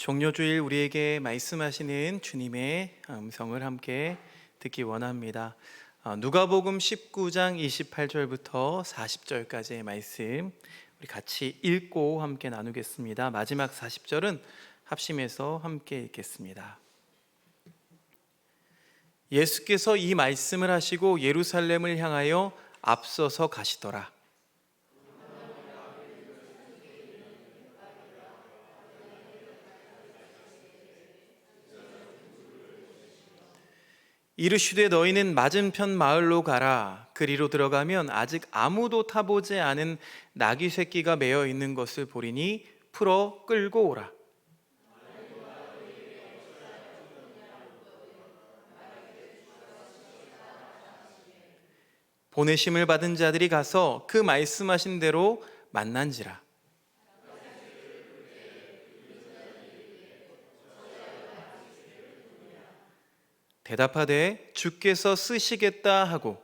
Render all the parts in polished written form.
종료주일 우리에게 말씀하시는 주님의 음성을 함께 듣기 원합니다. 누가복음 19장 28절부터 40절까지의 말씀 우리 같이 읽고 함께 나누겠습니다. 마지막 40절은 합심해서 함께 읽겠습니다. 예수께서 이 말씀을 하시고 예루살렘을 향하여 앞서서 가시더라. 이르시되 너희는 맞은편 마을로 가라. 그리로 들어가면 아직 아무도 타보지 않은 나귀 새끼가 매어 있는 것을 보리니 풀어 끌고 오라. 보내심을 받은 자들이 가서 그 말씀하신 대로 만난지라. 대답하되 주께서 쓰시겠다 하고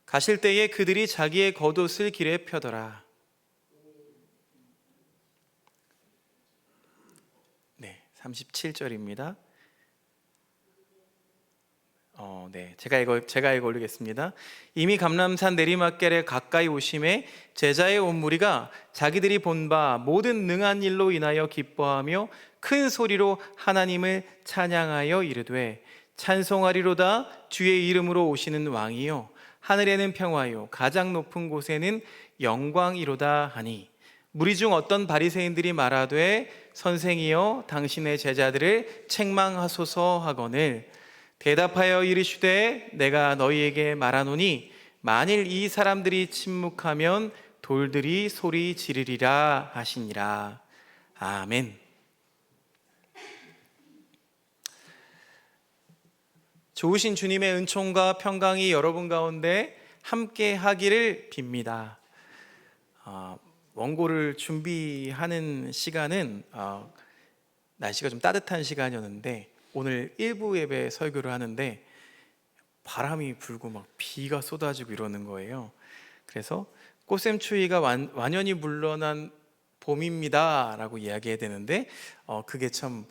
가실 때에 그들이 자기의 겉옷을 길에 펴더라. 네, 37절입니다. 제가 이거 올리겠습니다. 이미 감람산 내리막길에 가까이 오심에 제자의 온 무리가 자기들이 본 바 모든 능한 일로 인하여 기뻐하며 큰 소리로 하나님을 찬양하여 이르되 찬송하리로다 주의 이름으로 오시는 왕이요 하늘에는 평화요 가장 높은 곳에는 영광이로다 하니 무리 중 어떤 바리새인들이 말하되 선생이여 당신의 제자들을 책망하소서 하거늘 대답하여 이르시되 내가 너희에게 말하노니 만일 이 사람들이 침묵하면 돌들이 소리 지르리라 하시니라. 아멘. 좋으신 주님의 은총과 평강이 여러분 가운데 함께 하기를 빕니다. 원고를 준비하는 시간은 날씨가 좀 따뜻한 시간이었는데 오늘 일부 예배 설교를 하는데 바람이 불고 막 비가 쏟아지고 이러는 거예요. 그래서 꽃샘추위가 완연히 물러난 봄입니다 라고 이야기해야 되는데 그게 참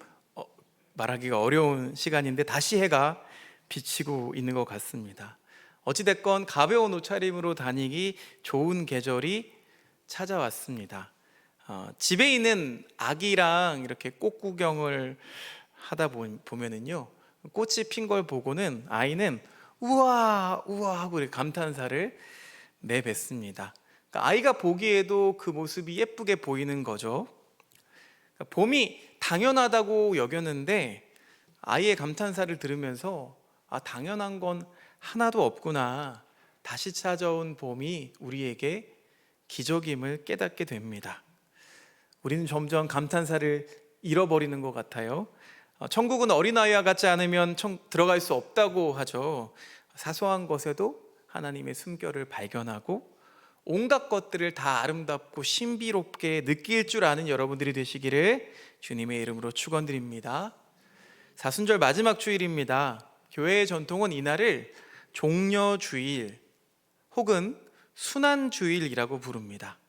말하기가 어려운 시간인데 다시 해가 비치고 있는 것 같습니다. 어찌됐건 가벼운 옷차림으로 다니기 좋은 계절이 찾아왔습니다. 집에 있는 아기랑 이렇게 꽃 구경을 하다 보면은요 꽃이 핀 걸 보고는 아이는 우와 우와 하고 감탄사를 내뱉습니다. 그러니까 아이가 보기에도 그 모습이 예쁘게 보이는 거죠. 그러니까 봄이 당연하다고 여겼는데 아이의 감탄사를 들으면서 당연한 건 하나도 없구나, 다시 찾아온 봄이 우리에게 기적임을 깨닫게 됩니다. 우리는 점점 감탄사를 잃어버리는 것 같아요. 천국은 어린아이와 같지 않으면 들어갈 수 없다고 하죠. 사소한 것에도 하나님의 숨결을 발견하고 온갖 것들을 다 아름답고 신비롭게 느낄 줄 아는 여러분들이 되시기를 주님의 이름으로 축원드립니다. 사순절 마지막 주일입니다. 교회의 전통은 이날을 종려주일 혹은 순환주일이라고 부릅니다.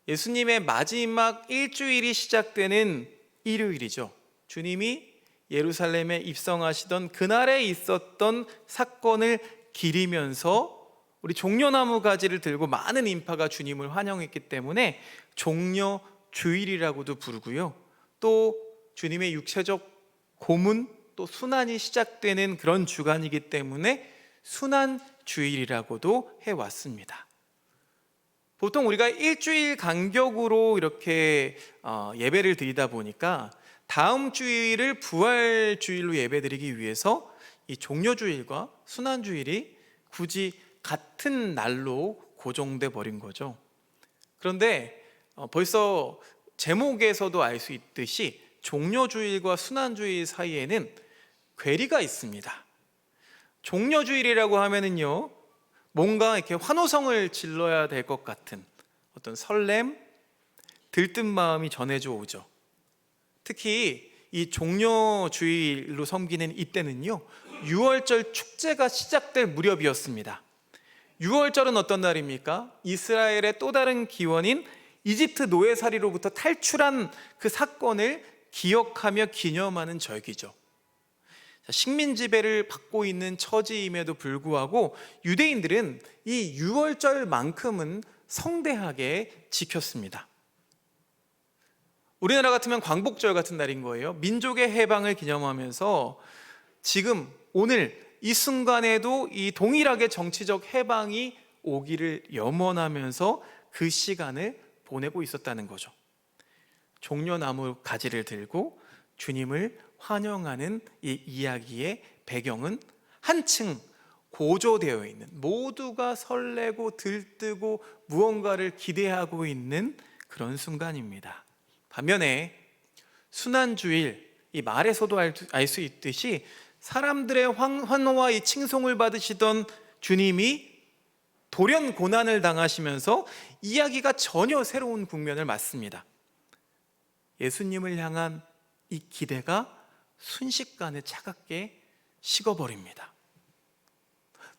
예수님의 마지막 일주일이 시작되는 일요일이죠. 주님이 예루살렘에 입성하시던 그날에 있었던 사건을 기리면서 우리 종려나무 가지를 들고 많은 인파가 주님을 환영했기 때문에 종려주일이라고도 부르고요. 또 주님의 육체적 고문 또 순환이 시작되는 그런 주간이기 때문에 순환주일이라고도 해왔습니다. 보통 우리가 일주일 간격으로 이렇게 예배를 드리다 보니까 다음 주일을 부활주일로 예배드리기 위해서 이 종려주일과 순환주일이 굳이 같은 날로 고정돼 버린 거죠. 그런데 벌써 제목에서도 알 수 있듯이 종려주일과 순환주일 사이에는 괴리가 있습니다. 종려주일이라고 하면은요 뭔가 이렇게 환호성을 질러야 될 것 같은 어떤 설렘, 들뜬 마음이 전해져 오죠. 특히 이 종려주일로 섬기는 이때는요 6월절 축제가 시작될 무렵이었습니다. 유월절은 어떤 날입니까? 이스라엘의 또 다른 기원인 이집트 노예살이로부터 탈출한 그 사건을 기억하며 기념하는 절기죠. 식민 지배를 받고 있는 처지임에도 불구하고 유대인들은 이 유월절만큼은 성대하게 지켰습니다. 우리나라 같으면 광복절 같은 날인 거예요. 민족의 해방을 기념하면서 지금 오늘 이 순간에도 이 동일하게 정치적 해방이 오기를 염원하면서 그 시간을 보내고 있었다는 거죠. 종려나무 가지를 들고 주님을 환영하는 이 이야기의 배경은 한층 고조되어 있는, 모두가 설레고 들뜨고 무언가를 기대하고 있는 그런 순간입니다. 반면에 순환주일, 이 말에서도 알 수 있듯이 사람들의 환호와 이 칭송을 받으시던 주님이 돌연 고난을 당하시면서 이야기가 전혀 새로운 국면을 맞습니다. 예수님을 향한 이 기대가 순식간에 차갑게 식어버립니다.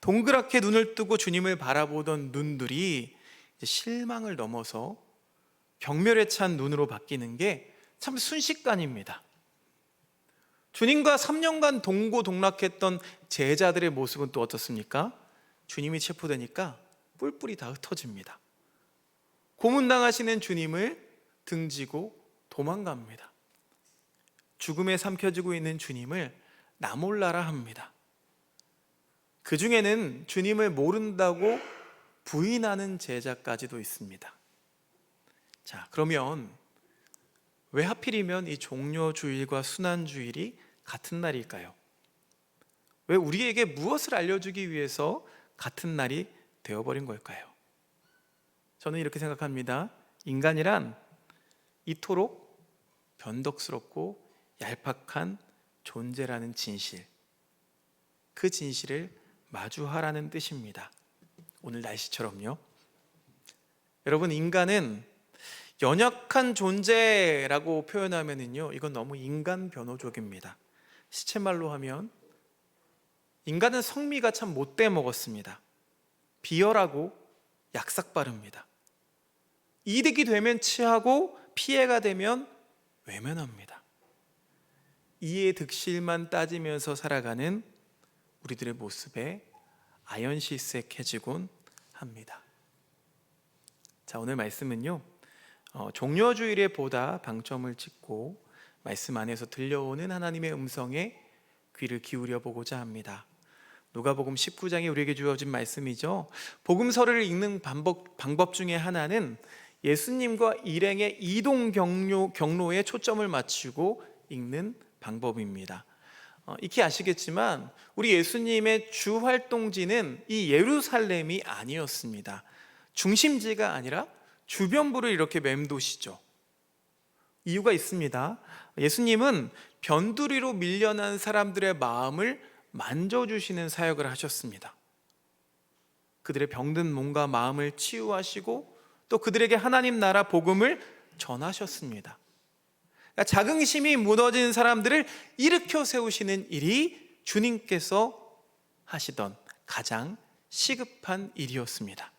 동그랗게 눈을 뜨고 주님을 바라보던 눈들이 이제 실망을 넘어서 경멸에 찬 눈으로 바뀌는 게 참 순식간입니다. 주님과 3년간 동고동락했던 제자들의 모습은 또 어떻습니까? 주님이 체포되니까 뿔뿔이 다 흩어집니다. 고문당하시는 주님을 등지고 도망갑니다. 죽음에 삼켜지고 있는 주님을 나 몰라라 합니다. 그 중에는 주님을 모른다고 부인하는 제자까지도 있습니다. 자, 그러면 왜 하필이면 이 종려주일과 순환주일이 같은 날일까요? 왜 우리에게 무엇을 알려주기 위해서 같은 날이 되어버린 걸까요? 저는 이렇게 생각합니다. 인간이란 이토록 변덕스럽고 얄팍한 존재라는 진실, 그 진실을 마주하라는 뜻입니다. 오늘 날씨처럼요. 여러분, 인간은 연약한 존재라고 표현하면은요, 이건 너무 인간 변호적입니다. 시쳇말로 하면 인간은 성미가 참 못돼 먹었습니다. 비열하고 약삭빠릅니다. 이득이 되면 취하고 피해가 되면 외면합니다. 이해 득실만 따지면서 살아가는 우리들의 모습에 아연실색해지곤 합니다. 자, 오늘 말씀은요, 종려주일에 보다 방점을 찍고 말씀 안에서 들려오는 하나님의 음성에 귀를 기울여 보고자 합니다. 누가복음 19장에 우리에게 주어진 말씀이죠. 복음서를 읽는 방법 중에 하나는 예수님과 일행의 이동 경로에 초점을 맞추고 읽는 방법입니다. 익히 아시겠지만 우리 예수님의 주 활동지는 이 예루살렘이 아니었습니다. 중심지가 아니라 주변부를 이렇게 맴도시죠. 이유가 있습니다. 예수님은 변두리로 밀려난 사람들의 마음을 만져주시는 사역을 하셨습니다. 그들의 병든 몸과 마음을 치유하시고 또 그들에게 하나님 나라 복음을 전하셨습니다. 그러니까 자긍심이 무너진 사람들을 일으켜 세우시는 일이 주님께서 하시던 가장 시급한 일이었습니다.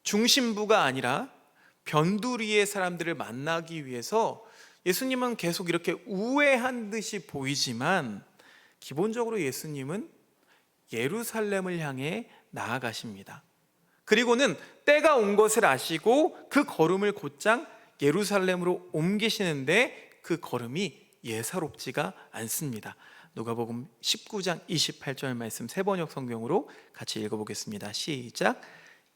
중심부가 아니라 변두리의 사람들을 만나기 위해서 예수님은 계속 이렇게 우회한 듯이 보이지만 기본적으로 예수님은 예루살렘을 향해 나아가십니다. 그리고는 때가 온 것을 아시고 그 걸음을 곧장 예루살렘으로 옮기시는데 그 걸음이 예사롭지가 않습니다. 누가복음 19장 28절 말씀 세번역 성경으로 같이 읽어보겠습니다. 시작.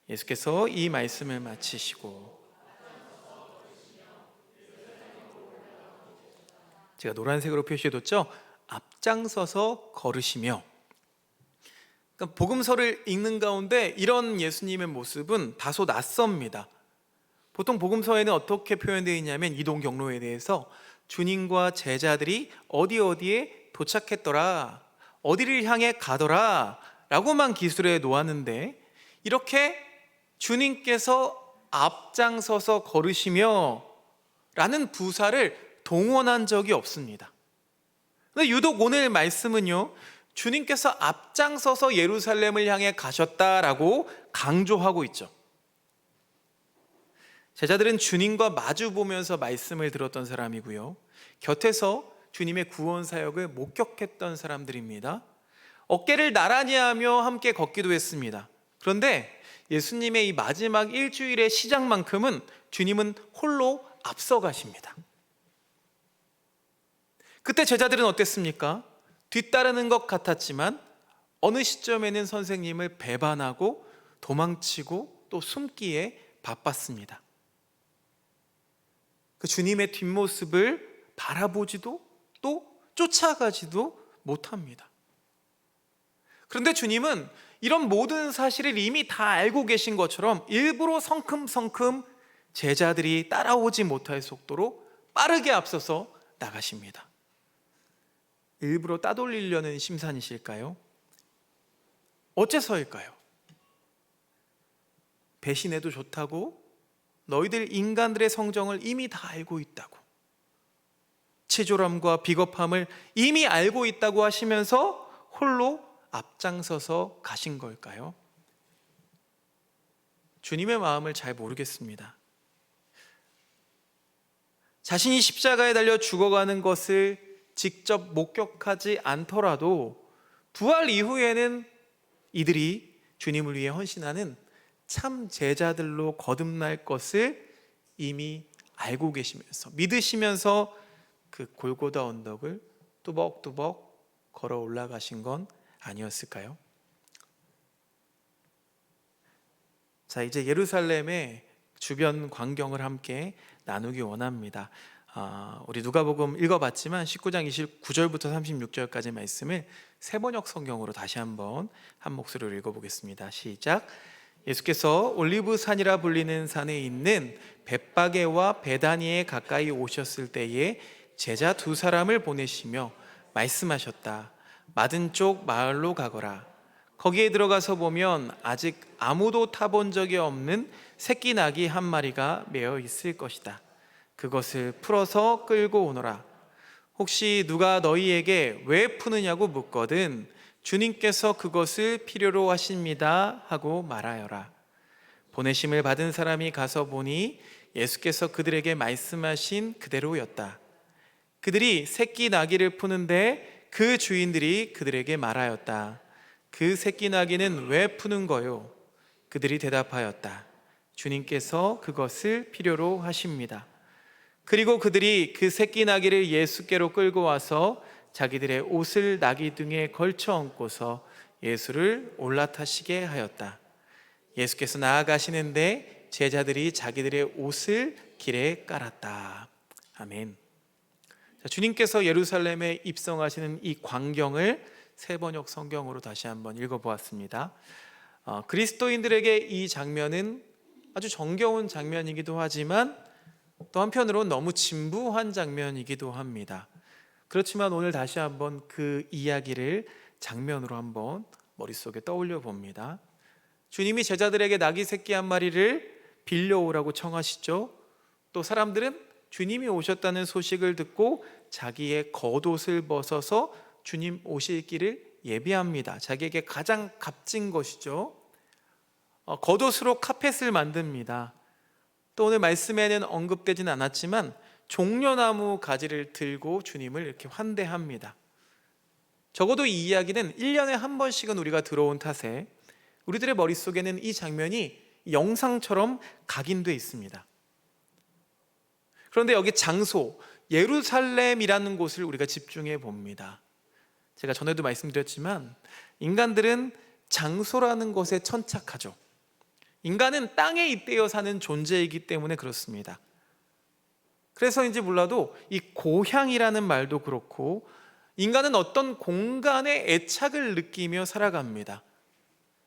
예수께서 이 말씀을 마치시고, 제가 노란색으로 표시해뒀죠? 앞장서서 걸으시며. 그러니까 복음서를 읽는 가운데 이런 예수님의 모습은 다소 낯섭니다. 보통 복음서에는 어떻게 표현되어 있냐면 이동 경로에 대해서 주님과 제자들이 어디에 도착했더라, 어디를 향해 가더라 라고만 기술해 놓았는데, 이렇게 주님께서 앞장서서 걸으시며 라는 부사를 동원한 적이 없습니다. 근데 유독 오늘 말씀은요, 주님께서 앞장서서 예루살렘을 향해 가셨다라고 강조하고 있죠. 제자들은 주님과 마주 보면서 말씀을 들었던 사람이고요, 곁에서 주님의 구원 사역을 목격했던 사람들입니다. 어깨를 나란히 하며 함께 걷기도 했습니다. 그런데 예수님의 이 마지막 일주일의 시작만큼은 주님은 홀로 앞서가십니다. 그때 제자들은 어땠습니까? 뒤따르는 것 같았지만 어느 시점에는 선생님을 배반하고 도망치고 또 숨기에 바빴습니다. 그 주님의 뒷모습을 바라보지도 또 쫓아가지도 못합니다. 그런데 주님은 이런 모든 사실을 이미 다 알고 계신 것처럼 일부러 성큼성큼 제자들이 따라오지 못할 속도로 빠르게 앞서서 나가십니다. 일부러 따돌리려는 심산이실까요? 어째서일까요? 배신해도 좋다고, 너희들 인간들의 성정을 이미 다 알고 있다고, 치졸함과 비겁함을 이미 알고 있다고 하시면서 홀로 앞장서서 가신 걸까요? 주님의 마음을 잘 모르겠습니다. 자신이 십자가에 달려 죽어가는 것을 직접 목격하지 않더라도 부활 이후에는 이들이 주님을 위해 헌신하는 참 제자들로 거듭날 것을 이미 알고 계시면서, 믿으시면서 그 골고다 언덕을 뚜벅뚜벅 걸어 올라가신 건 아니었을까요? 자, 이제 예루살렘의 주변 광경을 함께 나누기 원합니다. 우리 누가복음 읽어봤지만 19장 29절부터 36절까지 말씀을 세번역 성경으로 다시 한번 한 목소리로 읽어보겠습니다. 시작. 예수께서 올리브산이라 불리는 산에 있는 벳바게와 베다니에 가까이 오셨을 때에 제자 두 사람을 보내시며 말씀하셨다. 맞은쪽 마을로 가거라. 거기에 들어가서 보면 아직 아무도 타본 적이 없는 새끼 나귀 한 마리가 매어 있을 것이다. 그것을 풀어서 끌고 오너라. 혹시 누가 너희에게 왜 푸느냐고 묻거든 주님께서 그것을 필요로 하십니다 하고 말하여라. 보내심을 받은 사람이 가서 보니 예수께서 그들에게 말씀하신 그대로였다. 그들이 새끼 나귀를 푸는데 그 주인들이 그들에게 말하였다. 그 새끼 나귀는 왜 푸는 거요? 그들이 대답하였다. 주님께서 그것을 필요로 하십니다. 그리고 그들이 그 새끼 나귀를 예수께로 끌고 와서 자기들의 옷을 나귀 등에 걸쳐 얹고서 예수를 올라타시게 하였다. 예수께서 나아가시는데 제자들이 자기들의 옷을 길에 깔았다. 아멘. 주님께서 예루살렘에 입성하시는 이 광경을 세번역 성경으로 다시 한번 읽어보았습니다. 그리스도인들에게 이 장면은 아주 정겨운 장면이기도 하지만 또 한편으로는 너무 진부한 장면이기도 합니다. 그렇지만 오늘 다시 한번 그 이야기를 장면으로 한번 머릿속에 떠올려 봅니다. 주님이 제자들에게 나귀 새끼 한 마리를 빌려오라고 청하시죠. 또 사람들은 주님이 오셨다는 소식을 듣고 자기의 겉옷을 벗어서 주님 오실 길을 예비합니다. 자기에게 가장 값진 것이죠. 겉옷으로 카펫을 만듭니다. 또 오늘 말씀에는 언급되진 않았지만 종려나무 가지를 들고 주님을 이렇게 환대합니다. 적어도 이 이야기는 1년에 한 번씩은 우리가 들어온 탓에 우리들의 머릿속에는 이 장면이 영상처럼 각인되어 있습니다. 그런데 여기 장소, 예루살렘이라는 곳을 우리가 집중해 봅니다. 제가 전에도 말씀드렸지만 인간들은 장소라는 것에 천착하죠. 인간은 땅에 잇대어 사는 존재이기 때문에 그렇습니다. 그래서인지 몰라도 이 고향이라는 말도 그렇고 인간은 어떤 공간에 애착을 느끼며 살아갑니다.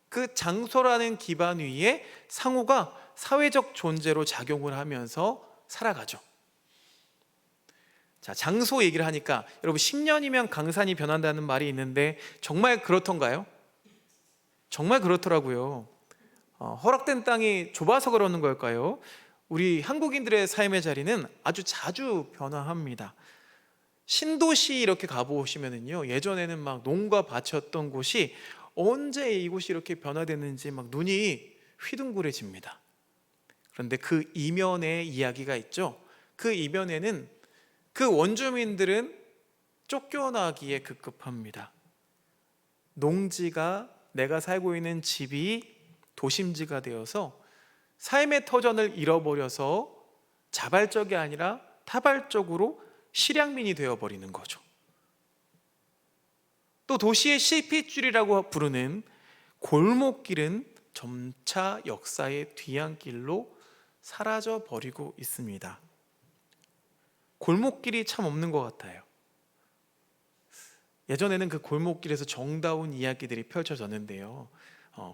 그 장소라는 기반 위에 상호가 사회적 존재로 작용을 하면서 살아가죠. 자, 장소 얘기를 하니까 여러분 10년이면 강산이 변한다는 말이 있는데 정말 그렇던가요? 정말 그렇더라고요. 허락된 땅이 좁아서 그러는 걸까요? 우리 한국인들의 삶의 자리는 아주 자주 변화합니다. 신도시 이렇게 가보시면은요, 예전에는 막 농가 밭이었던 곳이 언제 이곳이 이렇게 변화됐는지 막 눈이 휘둥그레집니다. 그런데 그 이면에 이야기가 있죠. 그 이면에는 그 원주민들은 쫓겨나기에 급급합니다. 농지가, 내가 살고 있는 집이 도심지가 되어서 삶의 터전을 잃어버려서 자발적이 아니라 타발적으로 실향민이 되어버리는 거죠. 또 도시의 실핏줄이라고 부르는 골목길은 점차 역사의 뒤안길로 사라져 버리고 있습니다. 골목길이 참 없는 것 같아요. 예전에는 그 골목길에서 정다운 이야기들이 펼쳐졌는데요.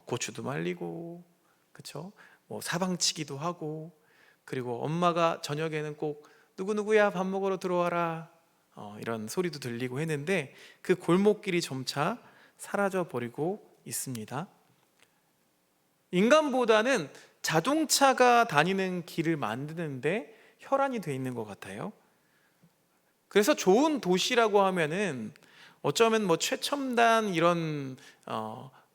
고추도 말리고, 그렇죠? 뭐 사방치기도 하고, 그리고 엄마가 저녁에는 꼭 누구누구야 밥 먹으러 들어와라, 이런 소리도 들리고 했는데 그 골목길이 점차 사라져 버리고 있습니다. 인간보다는 자동차가 다니는 길을 만드는데 혈안이 돼 있는 것 같아요. 그래서 좋은 도시라고 하면은 어쩌면 뭐 최첨단 이런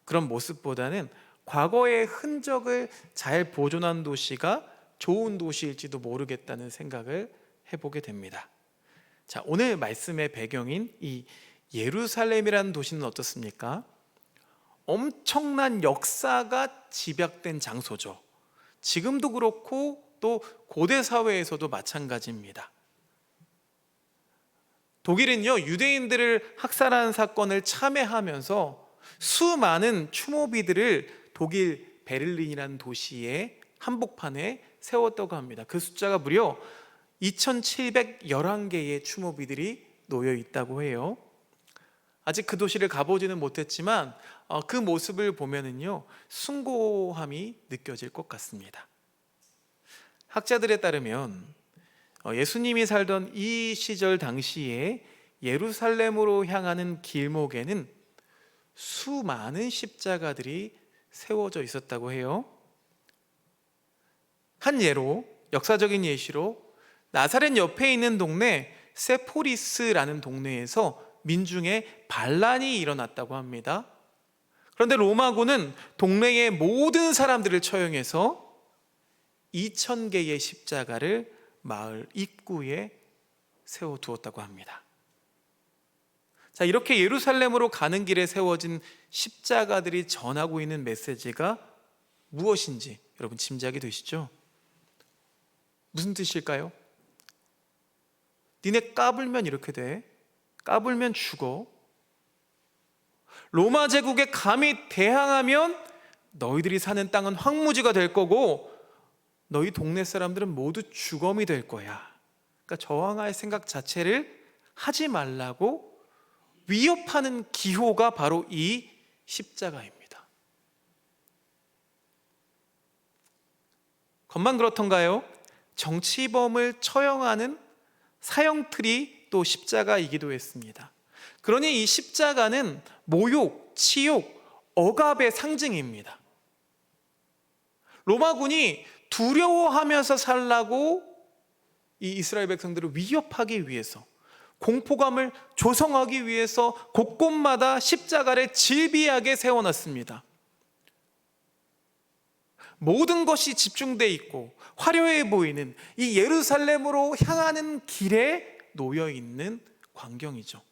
그런 모습보다는 과거의 흔적을 잘 보존한 도시가 좋은 도시일지도 모르겠다는 생각을 해보게 됩니다. 자, 오늘 말씀의 배경인 이 예루살렘이라는 도시는 어떻습니까? 엄청난 역사가 집약된 장소죠. 지금도 그렇고 또 고대 사회에서도 마찬가지입니다. 독일은요, 유대인들을 학살하는 사건을 참회하면서 수많은 추모비들을 독일 베를린이라는 도시의 한복판에 세웠다고 합니다. 그 숫자가 무려 2711개의 추모비들이 놓여 있다고 해요. 아직 그 도시를 가보지는 못했지만 그 모습을 보면은요, 숭고함이 느껴질 것 같습니다. 학자들에 따르면 예수님이 살던 이 시절 당시에 예루살렘으로 향하는 길목에는 수많은 십자가들이 세워져 있었다고 해요. 한 예로, 역사적인 예시로 나사렛 옆에 있는 동네 세포리스라는 동네에서 민중의 반란이 일어났다고 합니다. 그런데 로마군은 동네의 모든 사람들을 처형해서 2,000개의 십자가를 마을 입구에 세워두었다고 합니다. 자, 이렇게 예루살렘으로 가는 길에 세워진 십자가들이 전하고 있는 메시지가 무엇인지 여러분 짐작이 되시죠? 무슨 뜻일까요? 니네 까불면 이렇게 돼. 까불면 죽어. 로마 제국에 감히 대항하면 너희들이 사는 땅은 황무지가 될 거고 너희 동네 사람들은 모두 죽음이 될 거야. 그러니까 저항할 생각 자체를 하지 말라고 위협하는 기호가 바로 이 십자가입니다. 겉만 그렇던가요? 정치범을 처형하는 사형틀이 또 십자가이기도 했습니다. 그러니 이 십자가는 모욕, 치욕, 억압의 상징입니다. 로마군이 두려워하면서 살라고 이 이스라엘 백성들을 위협하기 위해서, 공포감을 조성하기 위해서 곳곳마다 십자가를 질비하게 세워놨습니다. 모든 것이 집중되어 있고 화려해 보이는 이 예루살렘으로 향하는 길에 놓여 있는 광경이죠.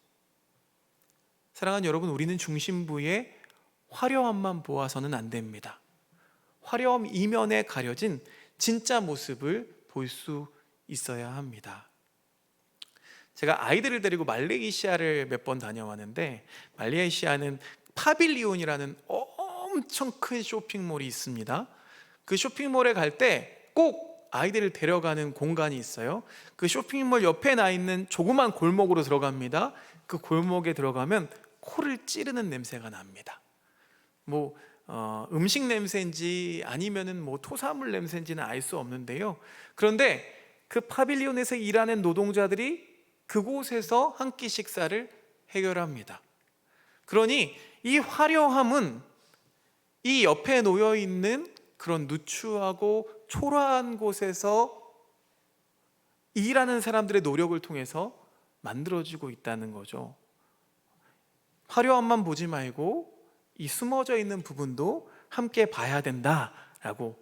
사랑하는 여러분, 우리는 중심부의 화려함만 보아서는 안 됩니다. 화려함 이면에 가려진 진짜 모습을 볼 수 있어야 합니다. 제가 아이들을 데리고 말레이시아를 몇 번 다녀왔는데, 말레이시아는 파빌리온이라는 엄청 큰 쇼핑몰이 있습니다. 그 쇼핑몰에 갈 때 꼭 아이들을 데려가는 공간이 있어요. 그 쇼핑몰 옆에 나 있는 조그만 골목으로 들어갑니다. 그 골목에 들어가면 코를 찌르는 냄새가 납니다. 음식 냄새인지 아니면은 토사물 냄새인지는 알 수 없는데요. 그런데 그 파빌리온에서 일하는 노동자들이 그곳에서 한 끼 식사를 해결합니다. 그러니 이 화려함은 이 옆에 놓여 있는 그런 누추하고 초라한 곳에서 일하는 사람들의 노력을 통해서 만들어지고 있다는 거죠. 화려함만 보지 말고 이 숨어져 있는 부분도 함께 봐야 된다라고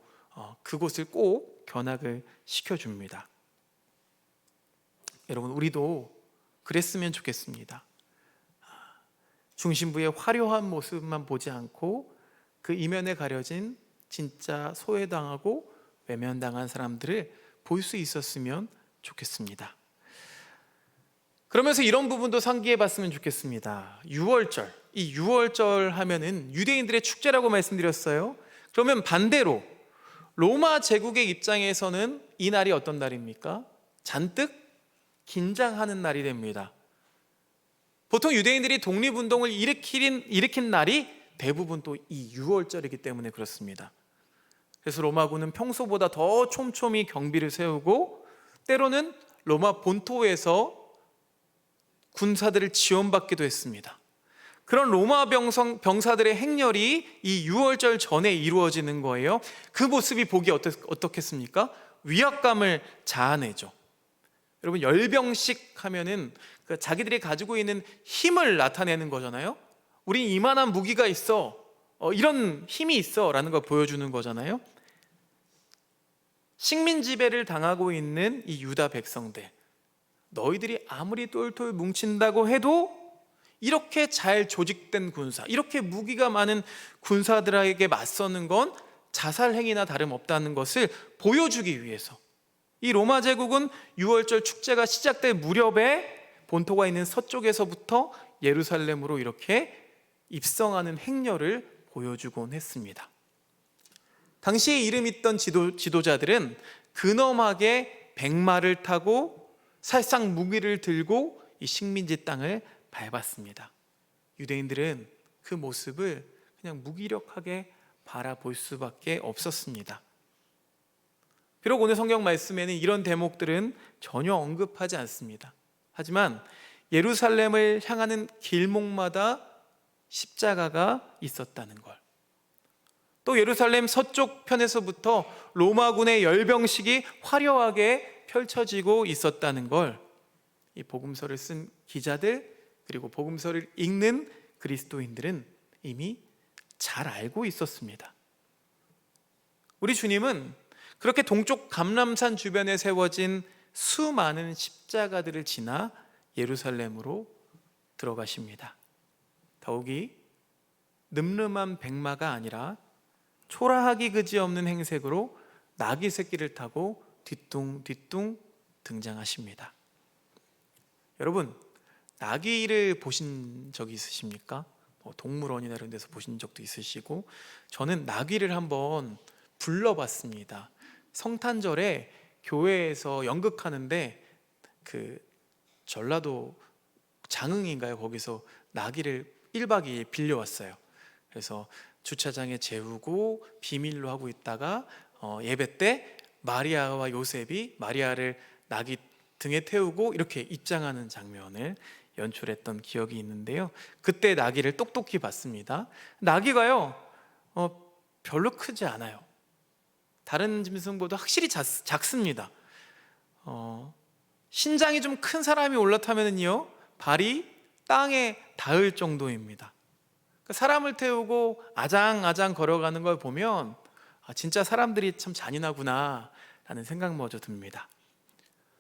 그곳을 꼭 견학을 시켜줍니다. 여러분, 우리도 그랬으면 좋겠습니다. 중심부의 화려한 모습만 보지 않고 그 이면에 가려진 진짜 소외당하고 외면당한 사람들을 볼 수 있었으면 좋겠습니다. 그러면서 이런 부분도 상기해 봤으면 좋겠습니다. 유월절, 이 유월절 하면은 유대인들의 축제라고 말씀드렸어요. 그러면 반대로 로마 제국의 입장에서는 이 날이 어떤 날입니까? 잔뜩 긴장하는 날이 됩니다. 보통 유대인들이 독립운동을 일으킨 날이 대부분 또 이 유월절이기 때문에 그렇습니다. 그래서 로마군은 평소보다 더 촘촘히 경비를 세우고 때로는 로마 본토에서 군사들을 지원받기도 했습니다. 그런 로마 병사들의 행렬이 이 유월절 전에 이루어지는 거예요. 그 모습이 보기 어떻겠습니까? 위압감을 자아내죠. 여러분, 열병식 하면은 자기들이 가지고 있는 힘을 나타내는 거잖아요. 우린 이만한 무기가 있어, 이런 힘이 있어 라는 걸 보여주는 거잖아요. 식민 지배를 당하고 있는 이 유다 백성들, 너희들이 아무리 똘똘 뭉친다고 해도 이렇게 잘 조직된 군사, 이렇게 무기가 많은 군사들에게 맞서는 건 자살 행위나 다름없다는 것을 보여주기 위해서 이 로마 제국은 유월절 축제가 시작될 무렵에 본토가 있는 서쪽에서부터 예루살렘으로 이렇게 입성하는 행렬을 보여주곤 했습니다. 당시에 이름 있던 지도자들은 근엄하게 백마를 타고 살상 무기를 들고 이 식민지 땅을 밟았습니다. 유대인들은 그 모습을 그냥 무기력하게 바라볼 수밖에 없었습니다. 비록 오늘 성경 말씀에는 이런 대목들은 전혀 언급하지 않습니다. 하지만 예루살렘을 향하는 길목마다 십자가가 있었다는 걸, 또 예루살렘 서쪽 편에서부터 로마군의 열병식이 화려하게 펼쳐지고 있었다는 걸 이 복음서를 쓴 기자들, 그리고 복음서를 읽는 그리스도인들은 이미 잘 알고 있었습니다. 우리 주님은 그렇게 동쪽 감람산 주변에 세워진 수많은 십자가들을 지나 예루살렘으로 들어가십니다. 더욱이 늠름한 백마가 아니라 초라하기 그지없는 행색으로 나귀 새끼를 타고 뒤뚱뒤뚱 등장하십니다. 여러분, 나귀를 보신 적이 있으십니까? 동물원이나 이런 데서 보신 적도 있으시고, 저는 나귀를 한번 불러봤습니다. 성탄절에 교회에서 연극하는데 그 전라도 장흥인가요? 거기서 나귀를 1박 2일 빌려왔어요. 그래서 주차장에 재우고 비밀로 하고 있다가 예배 때 마리아와 요셉이 마리아를 나귀 등에 태우고 이렇게 입장하는 장면을 연출했던 기억이 있는데요. 그때 나귀를 똑똑히 봤습니다. 나귀가요 별로 크지 않아요. 다른 짐승보다 확실히 작습니다. 신장이 좀 큰 사람이 올라타면은요 발이 땅에 닿을 정도입니다. 사람을 태우고 아장아장 걸어가는 걸 보면 진짜 사람들이 참 잔인하구나 라는 생각마저 듭니다.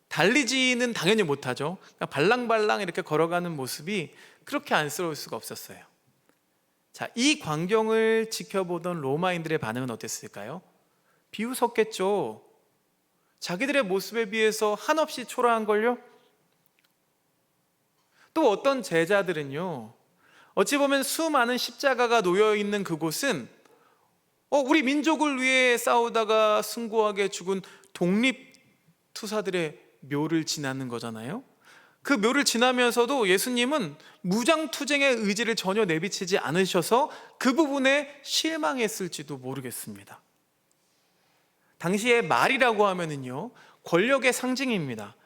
달리지는 당연히 못하죠. 발랑발랑 이렇게 걸어가는 모습이 그렇게 안쓰러울 수가 없었어요. 자, 이 광경을 지켜보던 로마인들의 반응은 어땠을까요? 비웃었겠죠. 자기들의 모습에 비해서 한없이 초라한걸요? 또 어떤 제자들은요, 어찌 보면 수많은 십자가가 놓여있는 그곳은 우리 민족을 위해 싸우다가 숭고하게 죽은 독립투사들의 묘를 지나는 거잖아요. 그 묘를 지나면서도 예수님은 무장투쟁의 의지를 전혀 내비치지 않으셔서 그 부분에 실망했을지도 모르겠습니다. 당시에 말이라고 하면은요 권력의 상징입니다.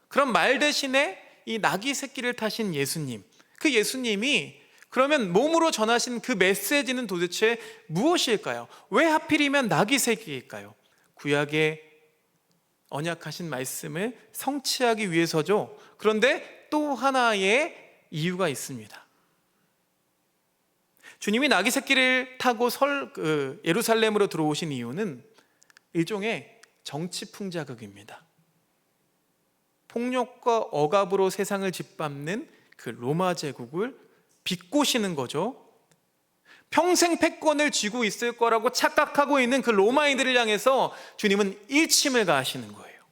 그럼 말 대신에 이 나귀 새끼를 타신 예수님, 그 예수님이 그러면 몸으로 전하신 그 메시지는 도대체 무엇일까요? 왜 하필이면 나귀 새끼일까요? 구약의 언약하신 말씀을 성취하기 위해서죠. 그런데 또 하나의 이유가 있습니다. 주님이 나귀 새끼를 타고 예루살렘으로 들어오신 이유는 일종의 정치 풍자극입니다. 폭력과 억압으로 세상을 짓밟는 그 로마 제국을 비꼬시는 거죠. 평생 패권을 쥐고 있을 거라고 착각하고 있는 그 로마인들을 향해서 주님은 일침을 가하시는 거예요.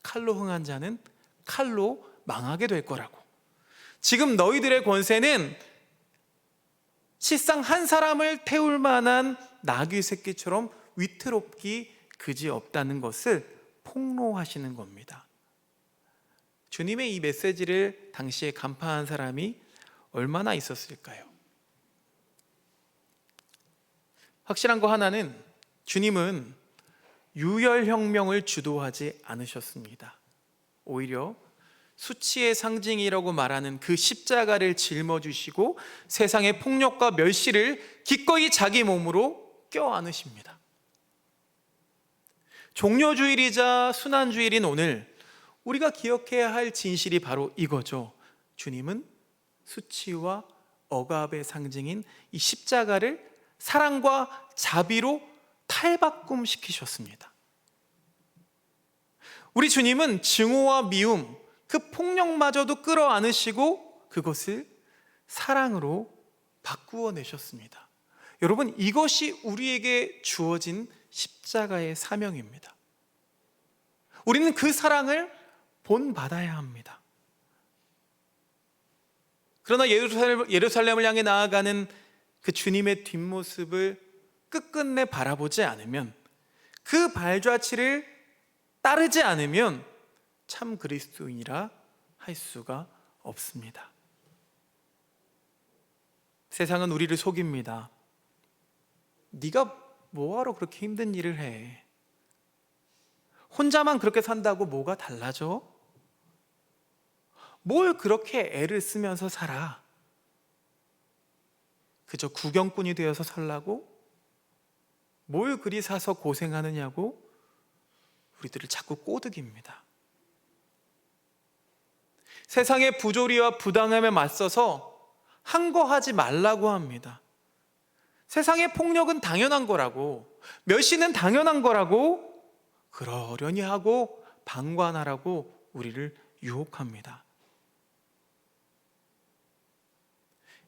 칼로 흥한 자는 칼로 망하게 될 거라고. 지금 너희들의 권세는 실상 한 사람을 태울 만한 나귀 새끼처럼 위태롭기 그지없다는 것을 폭로하시는 겁니다. 주님의 이 메시지를 당시에 간파한 사람이 얼마나 있었을까요? 확실한 거 하나는 주님은 유혈혁명을 주도하지 않으셨습니다. 오히려 수치의 상징이라고 말하는 그 십자가를 짊어지시고 세상의 폭력과 멸시를 기꺼이 자기 몸으로 껴안으십니다. 종려주일이자 순환주일인 오늘 우리가 기억해야 할 진실이 바로 이거죠. 주님은 수치와 억압의 상징인 이 십자가를 사랑과 자비로 탈바꿈시키셨습니다. 우리 주님은 증오와 미움, 그 폭력마저도 끌어안으시고 그것을 사랑으로 바꾸어 내셨습니다. 여러분, 이것이 우리에게 주어진 십자가의 사명입니다. 우리는 그 사랑을 본받아야 합니다. 그러나 예루살렘을 향해 나아가는 그 주님의 뒷모습을 끝끝내 바라보지 않으면, 그 발자취를 따르지 않으면 참 그리스도인이라 할 수가 없습니다. 세상은 우리를 속입니다. 네가 뭐하러 그렇게 힘든 일을 해? 혼자만 그렇게 산다고 뭐가 달라져? 뭘 그렇게 애를 쓰면서 살아? 그저 구경꾼이 되어서 살라고? 뭘 그리 사서 고생하느냐고 우리들을 자꾸 꼬드깁니다. 세상의 부조리와 부당함에 맞서서 한 거 하지 말라고 합니다. 세상의 폭력은 당연한 거라고, 멸시는 당연한 거라고 그러려니 하고 방관하라고 우리를 유혹합니다.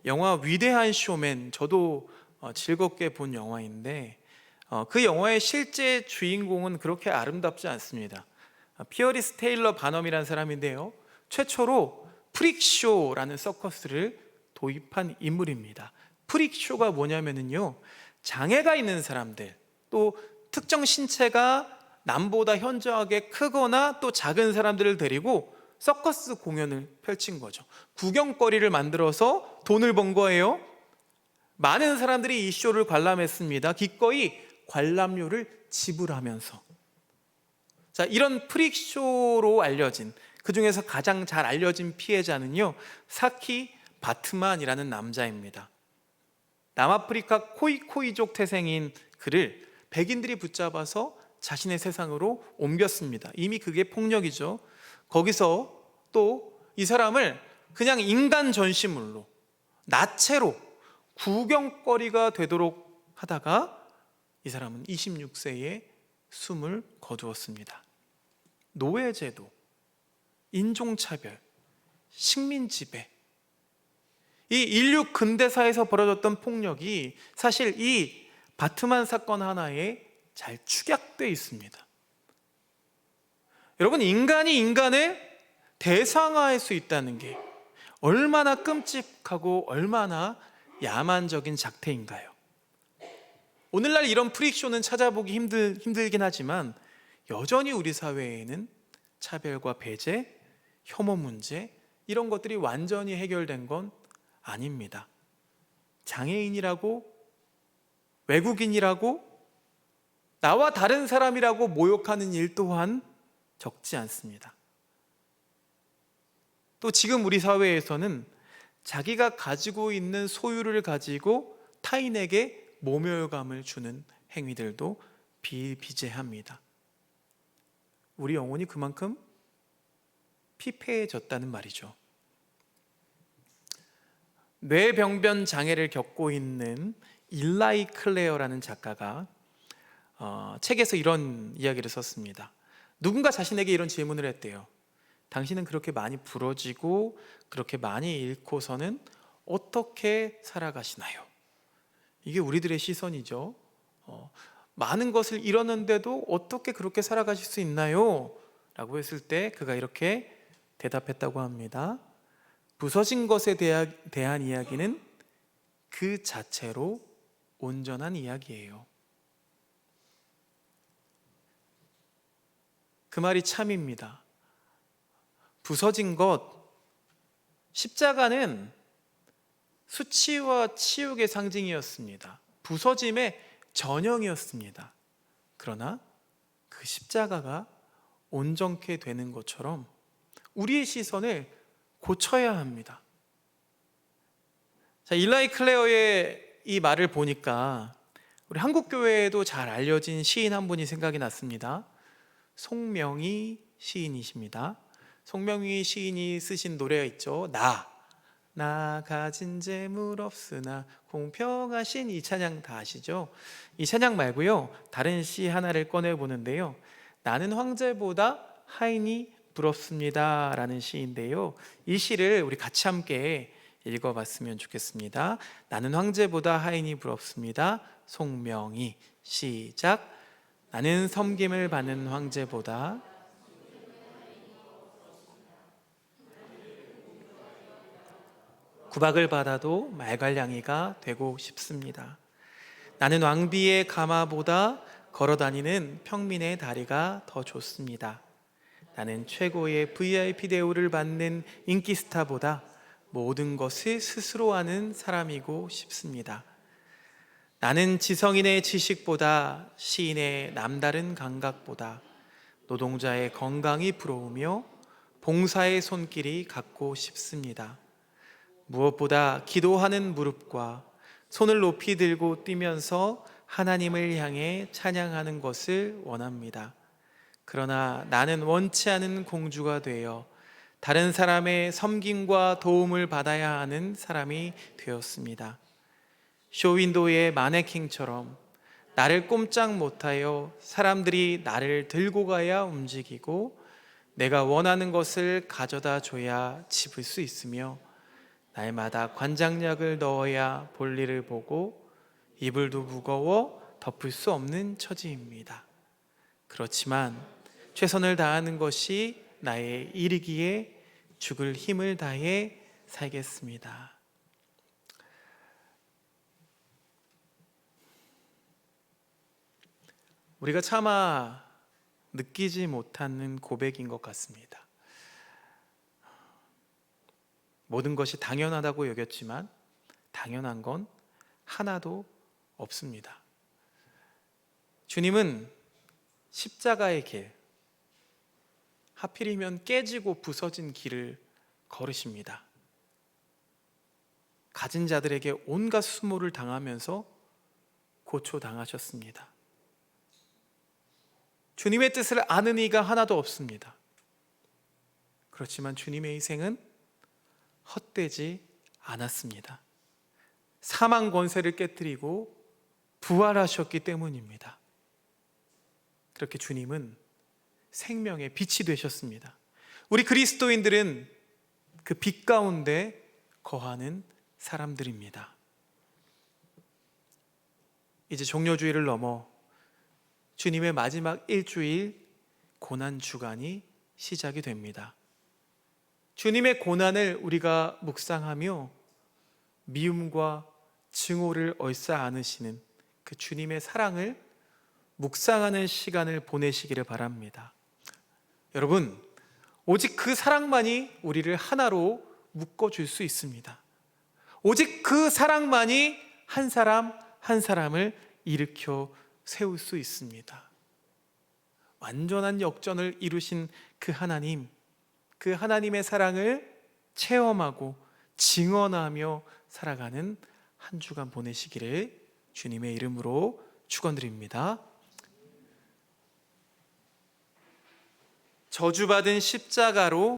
영화 위대한 쇼맨, 저도 즐겁게 본 영화인데 그 영화의 실제 주인공은 그렇게 아름답지 않습니다. 피어리스 테일러 바넘이라는 사람인데요, 최초로 프릭쇼라는 서커스를 도입한 인물입니다. 프릭쇼가 뭐냐면요, 장애가 있는 사람들, 또 특정 신체가 남보다 현저하게 크거나 또 작은 사람들을 데리고 서커스 공연을 펼친 거죠. 구경거리를 만들어서 돈을 번 거예요. 많은 사람들이 이 쇼를 관람했습니다. 기꺼이 관람료를 지불하면서. 자, 이런 프릭쇼로 알려진, 그 중에서 가장 잘 알려진 피해자는요, 사키 바트만이라는 남자입니다. 남아프리카 코이코이족 태생인 그를 백인들이 붙잡아서 자신의 세상으로 옮겼습니다. 이미 그게 폭력이죠. 거기서 또 이 사람을 그냥 인간 전시물로, 나체로 구경거리가 되도록 하다가 이 사람은 26세에 숨을 거두었습니다. 노예제도, 인종차별, 식민지배, 이 인류 근대사에서 벌어졌던 폭력이 사실 이 바트만 사건 하나에 잘 축약되어 있습니다. 여러분, 인간이 인간을 대상화할 수 있다는 게 얼마나 끔찍하고 얼마나 야만적인 작태인가요? 오늘날 이런 프릭쇼는 찾아보기 힘들긴 하지만 여전히 우리 사회에는 차별과 배제, 혐오 문제, 이런 것들이 완전히 해결된 건 아닙니다. 장애인이라고, 외국인이라고, 나와 다른 사람이라고 모욕하는 일 또한 적지 않습니다. 또 지금 우리 사회에서는 자기가 가지고 있는 소유를 가지고 타인에게 모멸감을 주는 행위들도 비일비재합니다. 우리 영혼이 그만큼 피폐해졌다는 말이죠. 뇌병변 장애를 겪고 있는 일라이 클레어라는 작가가 책에서 이런 이야기를 썼습니다. 누군가 자신에게 이런 질문을 했대요. 당신은 그렇게 많이 부러지고 그렇게 많이 잃고서는 어떻게 살아가시나요? 이게 우리들의 시선이죠. 많은 것을 잃었는데도 어떻게 그렇게 살아가실 수 있나요? 라고 했을 때 그가 이렇게 대답했다고 합니다. 부서진 것에 대한 이야기는 그 자체로 온전한 이야기예요. 그 말이 참입니다. 부서진 것, 십자가는 수치와 치욕의 상징이었습니다. 부서짐의 전형이었습니다. 그러나 그 십자가가 온전케 되는 것처럼 우리의 시선을 고쳐야 합니다. 자, 일라이 클레어의 이 말을 보니까 우리 한국 교회에도 잘 알려진 시인 한 분이 생각이 났습니다. 송명희 시인이십니다. 송명희 시인이 쓰신 노래가 있죠. 나 가진 재물 없으나 공평하신, 이 찬양 다 아시죠? 이 찬양 말고요, 다른 시 하나를 꺼내보는데요, 나는 황제보다 하인이 부럽습니다 라는 시인데요, 이 시를 우리 같이 함께 읽어봤으면 좋겠습니다. 나는 황제보다 하인이 부럽습니다. 송명희. 시작. 나는 섬김을 받는 황제보다 구박을 받아도 말갈량이가 되고 싶습니다. 나는 왕비의 가마보다 걸어다니는 평민의 다리가 더 좋습니다. 나는 최고의 VIP 대우를 받는 인기 스타보다 모든 것을 스스로 하는 사람이고 싶습니다. 나는 지성인의 지식보다 시인의 남다른 감각보다 노동자의 건강이 부러우며 봉사의 손길이 갖고 싶습니다. 무엇보다 기도하는 무릎과 손을 높이 들고 뛰면서 하나님을 향해 찬양하는 것을 원합니다. 그러나 나는 원치 않은 공주가 되어 다른 사람의 섬김과 도움을 받아야 하는 사람이 되었습니다. 쇼윈도의 마네킹처럼 나를 꼼짝 못하여 사람들이 나를 들고 가야 움직이고 내가 원하는 것을 가져다 줘야 집을 수 있으며 날마다 관장약을 넣어야 볼일을 보고 이불도 무거워 덮을 수 없는 처지입니다. 그렇지만 최선을 다하는 것이 나의 일이기에 죽을 힘을 다해 살겠습니다. 우리가 차마 느끼지 못하는 고백인 것 같습니다. 모든 것이 당연하다고 여겼지만 당연한 건 하나도 없습니다. 주님은 십자가의 길, 하필이면 깨지고 부서진 길을 걸으십니다. 가진 자들에게 온갖 수모를 당하면서 고초당하셨습니다. 주님의 뜻을 아는 이가 하나도 없습니다. 그렇지만 주님의 희생은 헛되지 않았습니다. 사망 권세를 깨뜨리고 부활하셨기 때문입니다. 그렇게 주님은 생명의 빛이 되셨습니다. 우리 그리스도인들은 그 빛 가운데 거하는 사람들입니다. 이제 종료주일을 넘어 주님의 마지막 일주일 고난 주간이 시작이 됩니다. 주님의 고난을 우리가 묵상하며 미움과 증오를 얼싸 안으시는 그 주님의 사랑을 묵상하는 시간을 보내시기를 바랍니다. 여러분, 오직 그 사랑만이 우리를 하나로 묶어줄 수 있습니다. 오직 그 사랑만이 한 사람 한 사람을 일으켜 세울 수 있습니다. 완전한 역전을 이루신 그 하나님, 그 하나님의 사랑을 체험하고 증언하며 살아가는 한 주간 보내시기를 주님의 이름으로 축원드립니다. 저주받은 십자가로